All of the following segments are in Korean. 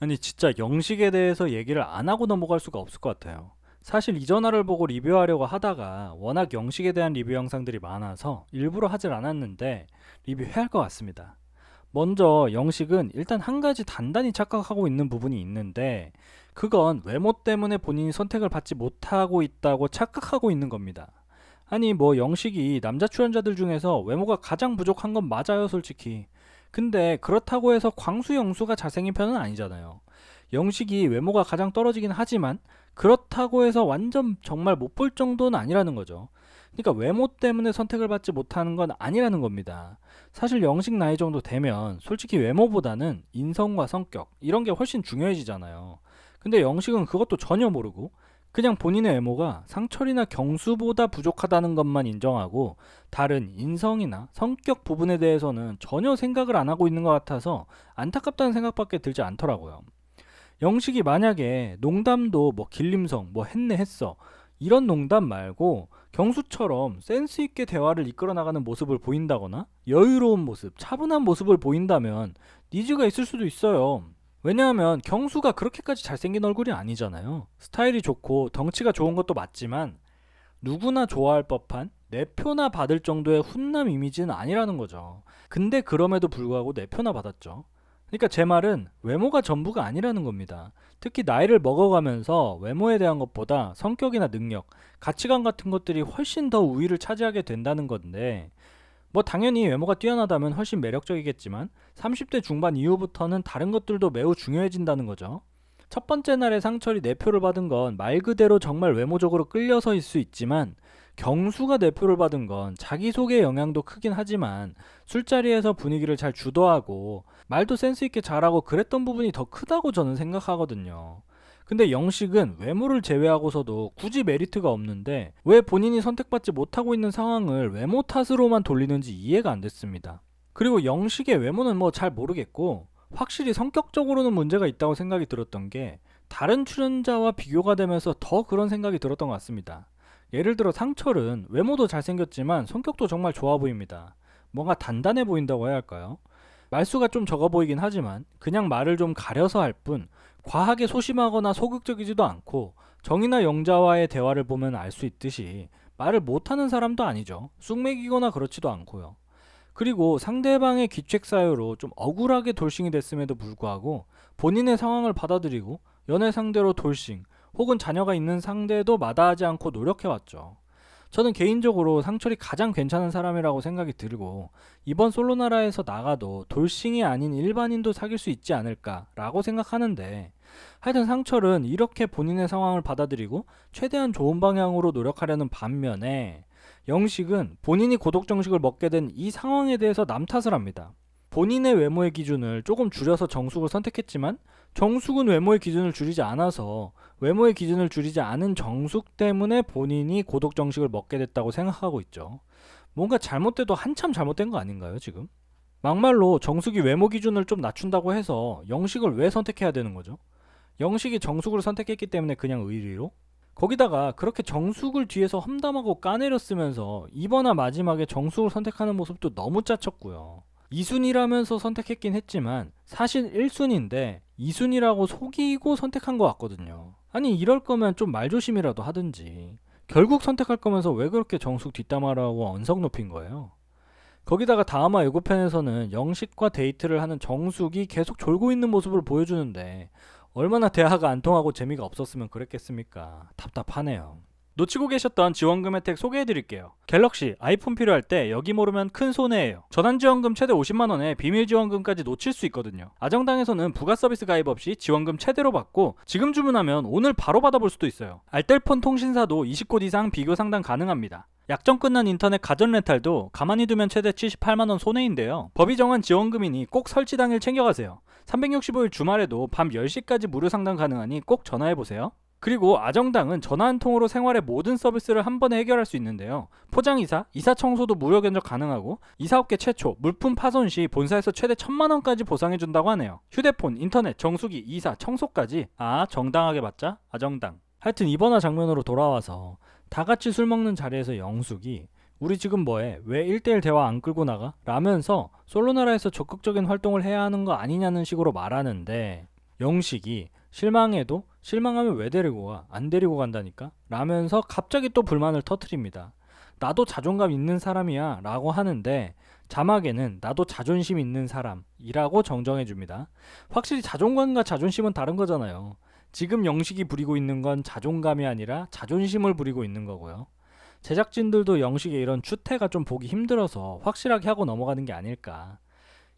아니 진짜 영식에 대해서 얘기를 안 하고 넘어갈 수가 없을 것 같아요. 사실 이 전화를 보고 리뷰하려고 하다가 워낙 영식에 대한 리뷰 영상들이 많아서 일부러 하질 않았는데 리뷰해야 할 것 같습니다. 먼저 영식은 일단 한 가지 단단히 착각하고 있는 부분이 있는데 그건 외모 때문에 본인이 선택을 받지 못하고 있다고 착각하고 있는 겁니다. 아니 뭐 영식이 남자 출연자들 중에서 외모가 가장 부족한 건 맞아요 솔직히. 근데 그렇다고 해서 광수 영수가 잘생긴 편은 아니잖아요. 영식이 외모가 가장 떨어지긴 하지만 그렇다고 해서 완전 정말 못 볼 정도는 아니라는 거죠. 그러니까 외모 때문에 선택을 받지 못하는 건 아니라는 겁니다. 사실 영식 나이 정도 되면 솔직히 외모보다는 인성과 성격 이런 게 훨씬 중요해지잖아요. 근데 영식은 그것도 전혀 모르고 그냥 본인의 외모가 상철이나 경수보다 부족하다는 것만 인정하고 다른 인성이나 성격 부분에 대해서는 전혀 생각을 안 하고 있는 것 같아서 안타깝다는 생각밖에 들지 않더라고요. 영식이 만약에 농담도 뭐 길림성 뭐 했네 했어 이런 농담 말고 경수처럼 센스 있게 대화를 이끌어 나가는 모습을 보인다거나 여유로운 모습, 차분한 모습을 보인다면 니즈가 있을 수도 있어요. 왜냐하면 경수가 그렇게까지 잘생긴 얼굴이 아니잖아요. 스타일이 좋고 덩치가 좋은 것도 맞지만 누구나 좋아할 법한 내 표나 받을 정도의 훈남 이미지는 아니라는 거죠. 근데 그럼에도 불구하고 내 표나 받았죠. 그러니까 제 말은 외모가 전부가 아니라는 겁니다. 특히 나이를 먹어가면서 외모에 대한 것보다 성격이나 능력, 가치관 같은 것들이 훨씬 더 우위를 차지하게 된다는 건데 뭐 당연히 외모가 뛰어나다면 훨씬 매력적이겠지만 30대 중반 이후부터는 다른 것들도 매우 중요해진다는 거죠. 첫 번째 날에 상철이 내표를 받은 건 말 그대로 정말 외모적으로 끌려서일 수 있지만 경수가 내표를 받은 건 자기소개 영향도 크긴 하지만 술자리에서 분위기를 잘 주도하고 말도 센스 있게 잘하고 그랬던 부분이 더 크다고 저는 생각하거든요. 근데 영식은 외모를 제외하고서도 굳이 메리트가 없는데 왜 본인이 선택받지 못하고 있는 상황을 외모 탓으로만 돌리는지 이해가 안 됐습니다. 그리고 영식의 외모는 뭐 잘 모르겠고 확실히 성격적으로는 문제가 있다고 생각이 들었던 게 다른 출연자와 비교가 되면서 더 그런 생각이 들었던 것 같습니다. 예를 들어 상철은 외모도 잘생겼지만 성격도 정말 좋아 보입니다. 뭔가 단단해 보인다고 해야 할까요? 말수가 좀 적어 보이긴 하지만 그냥 말을 좀 가려서 할 뿐 과하게 소심하거나 소극적이지도 않고 정이나 영자와의 대화를 보면 알 수 있듯이 말을 못하는 사람도 아니죠. 쑥맥이거나 그렇지도 않고요. 그리고 상대방의 귀책 사유로 좀 억울하게 돌싱이 됐음에도 불구하고 본인의 상황을 받아들이고 연애 상대로 돌싱 혹은 자녀가 있는 상대도 마다하지 않고 노력해왔죠. 저는 개인적으로 상철이 가장 괜찮은 사람이라고 생각이 들고 이번 솔로나라에서 나가도 돌싱이 아닌 일반인도 사귈 수 있지 않을까라고 생각하는데 하여튼 상철은 이렇게 본인의 상황을 받아들이고 최대한 좋은 방향으로 노력하려는 반면에 영식은 본인이 고독정식을 먹게 된 이 상황에 대해서 남 탓을 합니다. 본인의 외모의 기준을 조금 줄여서 정숙을 선택했지만 정숙은 외모의 기준을 줄이지 않아서 외모의 기준을 줄이지 않은 정숙 때문에 본인이 고독정식을 먹게 됐다고 생각하고 있죠. 뭔가 잘못돼도 한참 잘못된 거 아닌가요 지금? 막말로 정숙이 외모 기준을 좀 낮춘다고 해서 영식을 왜 선택해야 되는 거죠? 영식이 정숙을 선택했기 때문에 그냥 의리로? 거기다가 그렇게 정숙을 뒤에서 험담하고 까내렸으면서 이번화 마지막에 정숙을 선택하는 모습도 너무 짜쳤고요. 2순위라면서 선택했긴 했지만 사실 1순위인데 2순위라고 속이고 선택한 것 같거든요. 아니 이럴 거면 좀 말조심이라도 하든지. 결국 선택할 거면서 왜 그렇게 정숙 뒷담화라고 언성 높인 거예요? 거기다가 다음화 예고편에서는 영식과 데이트를 하는 정숙이 계속 졸고 있는 모습을 보여주는데 얼마나 대화가 안 통하고 재미가 없었으면 그랬겠습니까? 답답하네요. 놓치고 계셨던 지원금 혜택 소개해드릴게요. 갤럭시, 아이폰 필요할 때 여기 모르면 큰 손해예요. 전환지원금 최대 50만원에 비밀지원금까지 놓칠 수 있거든요. 아정당에서는 부가 서비스 가입 없이 지원금 최대로 받고 지금 주문하면 오늘 바로 받아볼 수도 있어요. 알뜰폰 통신사도 20곳 이상 비교 상담 가능합니다. 약정 끝난 인터넷 가전 렌탈도 가만히 두면 최대 78만원 손해인데요. 법이 정한 지원금이니 꼭 설치 당일 챙겨가세요. 365일 주말에도 밤 10시까지 무료 상담 가능하니 꼭 전화해보세요. 그리고 아정당은 전화 한 통으로 생활의 모든 서비스를 한 번에 해결할 수 있는데요. 포장이사, 이사 청소도 무료 견적 가능하고 이사업계 최초 물품 파손 시 본사에서 최대 1,000만원까지 보상해준다고 하네요. 휴대폰, 인터넷, 정수기, 이사, 청소까지 정당하게 받자 아정당. 하여튼 이번화 장면으로 돌아와서 다 같이 술 먹는 자리에서 영숙이 우리 지금 뭐해? 왜 1대1 대화 안 끌고 나가? 라면서 솔로나라에서 적극적인 활동을 해야 하는 거 아니냐는 식으로 말하는데 영식이 실망해도 실망하면 왜 데리고 가? 안 데리고 간다니까? 라면서 갑자기 또 불만을 터트립니다. 나도 자존감 있는 사람이야 라고 하는데 자막에는 나도 자존심 있는 사람이라고 정정해 줍니다. 확실히 자존감과 자존심은 다른 거잖아요. 지금 영식이 부리고 있는 건 자존감이 아니라 자존심을 부리고 있는 거고요. 제작진들도 영식의 이런 추태가 좀 보기 힘들어서 확실하게 하고 넘어가는 게 아닐까.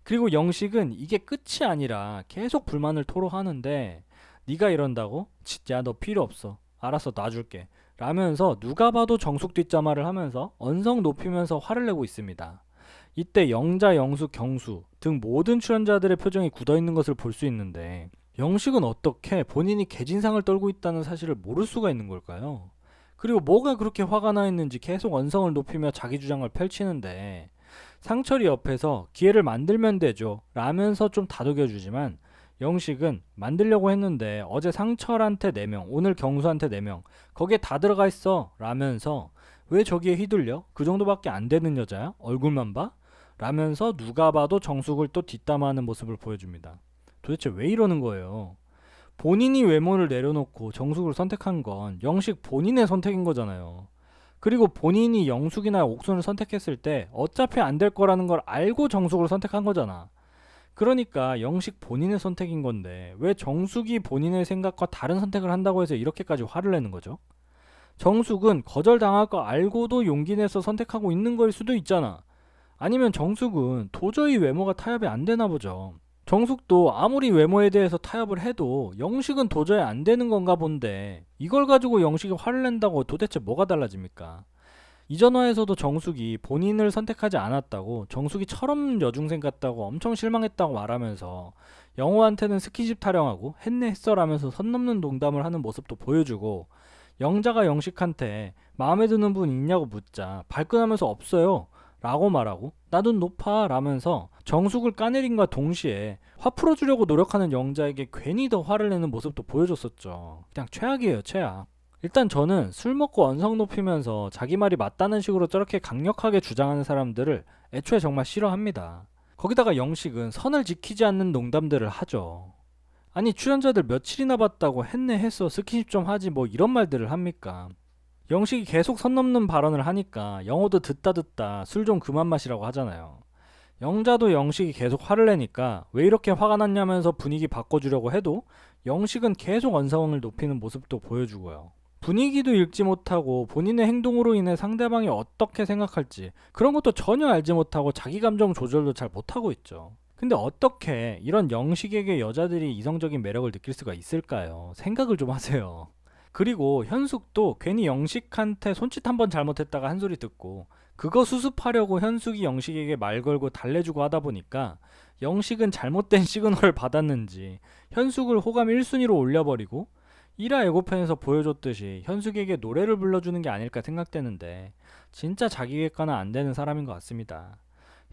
그리고 영식은 이게 끝이 아니라 계속 불만을 토로하는데 네가 이런다고? 진짜 너 필요 없어. 알았어 놔줄게. 라면서 누가 봐도 정숙 뒷담화를 하면서 언성 높이면서 화를 내고 있습니다. 이때 영자, 영수, 경수 등 모든 출연자들의 표정이 굳어있는 것을 볼 수 있는데 영식은 어떻게 본인이 개진상을 떨고 있다는 사실을 모를 수가 있는 걸까요? 그리고 뭐가 그렇게 화가 나 있는지 계속 언성을 높이며 자기 주장을 펼치는데 상철이 옆에서 기회를 만들면 되죠 라면서 좀 다독여주지만 영식은 만들려고 했는데 어제 상철한테 4명 오늘 경수한테 4명 거기에 다 들어가 있어 라면서 왜 저기에 휘둘려? 그 정도밖에 안 되는 여자야? 얼굴만 봐? 라면서 누가 봐도 정숙을 또 뒷담화하는 모습을 보여줍니다. 도대체 왜 이러는 거예요? 본인이 외모를 내려놓고 정숙을 선택한 건 영식 본인의 선택인 거잖아요. 그리고 본인이 영숙이나 옥순을 선택했을 때 어차피 안 될 거라는 걸 알고 정숙을 선택한 거잖아. 그러니까 영식 본인의 선택인 건데 왜 정숙이 본인의 생각과 다른 선택을 한다고 해서 이렇게까지 화를 내는 거죠? 정숙은 거절당할 거 알고도 용기 내서 선택하고 있는 거일 수도 있잖아. 아니면 정숙은 도저히 외모가 타협이 안 되나 보죠. 정숙도 아무리 외모에 대해서 타협을 해도 영식은 도저히 안 되는 건가 본데 이걸 가지고 영식이 화를 낸다고 도대체 뭐가 달라집니까? 이전 화에서도 정숙이 본인을 선택하지 않았다고 정숙이 철없는 여중생 같다고 엄청 실망했다고 말하면서 영호한테는 스킨십 타령하고 했네 했어라면서 선 넘는 농담을 하는 모습도 보여주고 영자가 영식한테 마음에 드는 분 있냐고 묻자 발끈하면서 없어요 라고 말하고 나 눈 높아 라면서 정숙을 까내림과 동시에 화 풀어주려고 노력하는 영자에게 괜히 더 화를 내는 모습도 보여줬었죠. 그냥 최악이에요 최악. 일단 저는 술 먹고 언성 높이면서 자기 말이 맞다는 식으로 저렇게 강력하게 주장하는 사람들을 애초에 정말 싫어합니다. 거기다가 영식은 선을 지키지 않는 농담들을 하죠. 아니 출연자들 며칠이나 봤다고 했네 했어 스킨십 좀 하지 뭐 이런 말들을 합니까? 영식이 계속 선 넘는 발언을 하니까 영호도 듣다 술 좀 그만 마시라고 하잖아요. 영자도 영식이 계속 화를 내니까 왜 이렇게 화가 났냐면서 분위기 바꿔주려고 해도 영식은 계속 언성을 높이는 모습도 보여주고요. 분위기도 읽지 못하고 본인의 행동으로 인해 상대방이 어떻게 생각할지 그런 것도 전혀 알지 못하고 자기 감정 조절도 잘 못하고 있죠. 근데 어떻게 이런 영식에게 여자들이 이성적인 매력을 느낄 수가 있을까요? 생각을 좀 하세요. 그리고 현숙도 괜히 영식한테 손짓 한번 잘못했다가 한 소리 듣고 그거 수습하려고 현숙이 영식에게 말 걸고 달래주고 하다 보니까 영식은 잘못된 시그널을 받았는지 현숙을 호감 1순위로 올려버리고 1화 예고편에서 보여줬듯이 현숙에게 노래를 불러주는 게 아닐까 생각되는데 진짜 자기 객관은 안 되는 사람인 것 같습니다.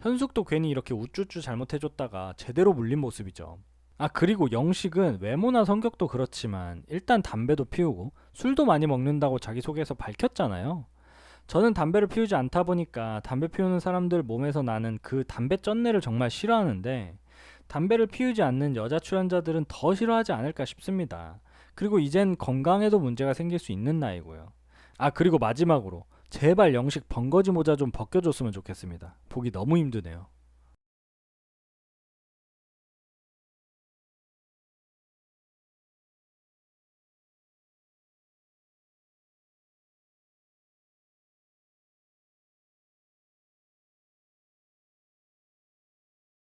현숙도 괜히 이렇게 우쭈쭈 잘못해줬다가 제대로 물린 모습이죠. 아 그리고 영식은 외모나 성격도 그렇지만 일단 담배도 피우고 술도 많이 먹는다고 자기소개에서 밝혔잖아요. 저는 담배를 피우지 않다 보니까 담배 피우는 사람들 몸에서 나는 그 담배 쩐내를 정말 싫어하는데 담배를 피우지 않는 여자 출연자들은 더 싫어하지 않을까 싶습니다. 그리고 이젠 건강에도 문제가 생길 수 있는 나이고요. 아 그리고 마지막으로 제발 영식 번거지 모자 좀 벗겨줬으면 좋겠습니다. 보기 너무 힘드네요.